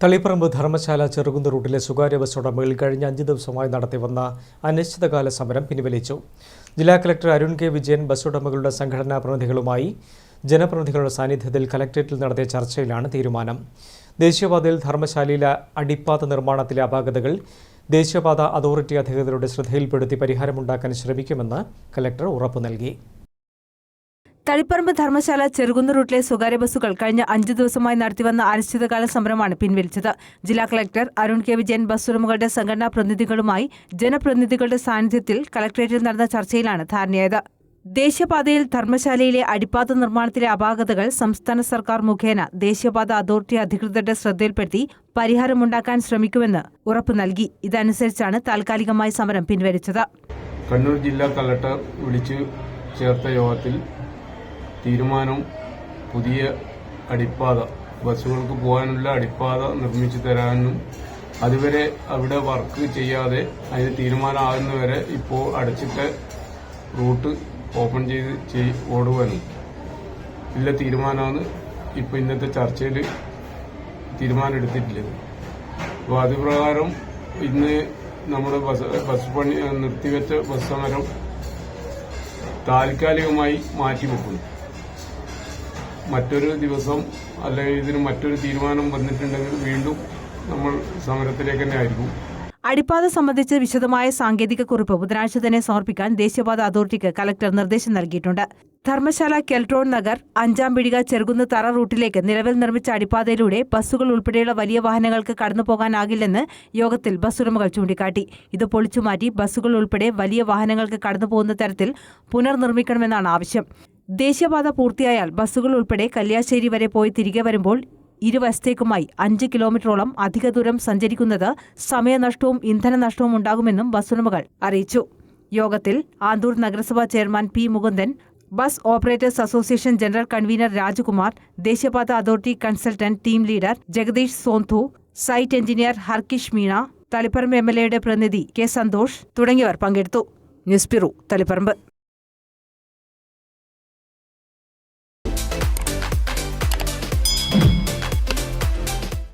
തളിപ്പറമ്പ് ധർമ്മശാല ചെറുകുന്ന് റൂട്ടിലെ സ്വകാര്യ ബസ് ഉടമകൾ കഴിഞ്ഞ 5 ദിവസമായി നടത്തിവന്ന അനിശ്ചിതകാല സമരം പിൻവലിച്ചു. ജില്ലാ collector Arun K Vijayan bus ഉടമകളുടെ സംഘടനാ പ്രതിനിധികളുമായി ജനപ്രതിനിധികളുടെ സാന്നിധ്യത്തിൽ കളക്ടറേറ്റിൽ നടത്തിയ ചർച്ചയിലാണ് തീരുമാനം. ദേശീയപാതയിൽ ധർമ്മശാലയിലെ അടിപ്പാത നിർമ്മാണത്തിലെ അപാകതകൾ ദേശീയപാത അതോറിറ്റി അധികൃതരുടെ ശ്രദ്ധയിൽപ്പെടുത്തി പരിഹാരമുണ്ടാക്കാൻ ശ്രമിക്കുമെന്ന് കളക്ടർ ഉറപ്പു നൽകി. തളിപ്പറമ്പ് ധർമ്മശാല ചെറുകുന്ന് റൂട്ടിലെ സ്വകാര്യ ബസ്സുകൾ കഴിഞ്ഞ 5 ദിവസമായി നടത്തിവന്ന അനിശ്ചിതകാല സമരമാണ് പിൻവലിച്ചത്. ജില്ലാ collector Arun K Vijayan bus ഉടമകളുടെ സംഘടനാ പ്രതിനിധികളുമായി ജനപ്രതിനിധികളുടെ സാന്നിധ്യത്തിൽ കളക്ടറേറ്റിൽ നടന്ന ചർച്ചയിലാണ് ധാരണയായത്. ദേശീയപാതയിൽ ധർമ്മശാലയിലെ അടിപ്പാത നിർമ്മാണത്തിലെ അപാകതകൾ സംസ്ഥാന സർക്കാർ മുഖേന ദേശീയപാത അതോറിറ്റി അധികൃതരുടെ ശ്രദ്ധയിൽപ്പെടുത്തി പരിഹാരമുണ്ടാക്കാൻ ശ്രമിക്കുമെന്ന് ഉറപ്പു നൽകി. ഇതനുസരിച്ചാണ് താൽക്കാലികമായി സമരം പിൻവലിച്ചത്. കണ്ണൂർ ജില്ലാ കളക്ടർ വിളിച്ചു ചേർത്ത യോഗത്തിൽ തീരുമാനം പുതിയ അടിപ്പാത ബസ്സുകൾക്ക് പോകാനുള്ള അടിപ്പാത നിർമ്മിച്ചു തരാനും അതുവരെ അവിടെ വർക്ക് ചെയ്യാതെ അതിന് തീരുമാനമാകുന്നവരെ ഇപ്പോൾ അടച്ചിട്ട റൂട്ട് ഓപ്പൺ ചെയ്ത് ഓടുവാനും ഇല്ല തീരുമാനമാണ് ഇപ്പോൾ ഇന്നത്തെ ചർച്ചയിൽ തീരുമാനം എടുത്തിട്ടുള്ളത്. അപ്പോൾ അതുപ്രകാരം ഇന്ന് നമ്മുടെ ബസ് പണി നിർത്തിവെച്ച ബസ് സമരം താൽക്കാലികമായി മാറ്റിവെക്കുന്നു. മറ്റൊരു ദിവസം അല്ലെങ്കിൽ ഇതിന് മറ്റൊരു തീരുമാനം വന്നിട്ടുണ്ടെങ്കിൽ വീണ്ടും നമ്മൾ സമരത്തിലേക്ക് തന്നെ ആയിരിക്കും. അടിപ്പാത സംബന്ധിച്ച് വിശദമായ സാങ്കേതിക കുറിപ്പ് ബുധനാഴ്ച തന്നെ സമർപ്പിക്കാൻ ദേശീയപാത അതോറിറ്റിക്ക് കലക്ടർ നിർദ്ദേശം നൽകിയിട്ടുണ്ട്. ധർമ്മശാല കെൽട്രോൺ നഗർ 5-ാം പീടിക ചെറുകുന്ന് തറ റൂട്ടിലേക്ക് നിലവിൽ നിർമ്മിച്ച അടിപ്പാതയിലൂടെ ബസ്സുകൾ ഉൾപ്പെടെയുള്ള വലിയ വാഹനങ്ങൾക്ക് കടന്നുപോകാനാകില്ലെന്ന് യോഗത്തിൽ ബസ് ഉടമകൾ ചൂണ്ടിക്കാട്ടി. ഇത് പൊളിച്ചുമാറ്റി ബസ്സുകൾ ഉൾപ്പെടെ വലിയ വാഹനങ്ങൾക്ക് കടന്നുപോകുന്ന തരത്തിൽ പുനർനിർമ്മിക്കണമെന്നാണ് ആവശ്യം. ദേശീയപാത പൂർത്തിയായാൽ ബസ്സുകൾ ഉൾപ്പെടെ കല്യാശ്ശേരി വരെ പോയി തിരികെ വരുമ്പോൾ ഇരുവശത്തേക്കുമായി 5 കിലോമീറ്ററോളം അധിക ദൂരം സഞ്ചരിക്കുന്നത് സമയനഷ്ടവും ഇന്ധനനഷ്ടവും ഉണ്ടാകുമെന്നും ബസ് ഉടമകൾ അറിയിച്ചു. യോഗത്തിൽ ആന്തൂർ നഗരസഭാ chairman P Mukundan, bus operators association general convener Rajakumar, ദേശീയപാത authority consultant team leader Jagadeesh Sonthu, site engineer Harkish Meena, Thaliparamba MLAയുടെ പ്രതിനിധി കെ സന്തോഷ് തുടങ്ങിയവർ പങ്കെടുത്തു. News bureau, Taliparamba.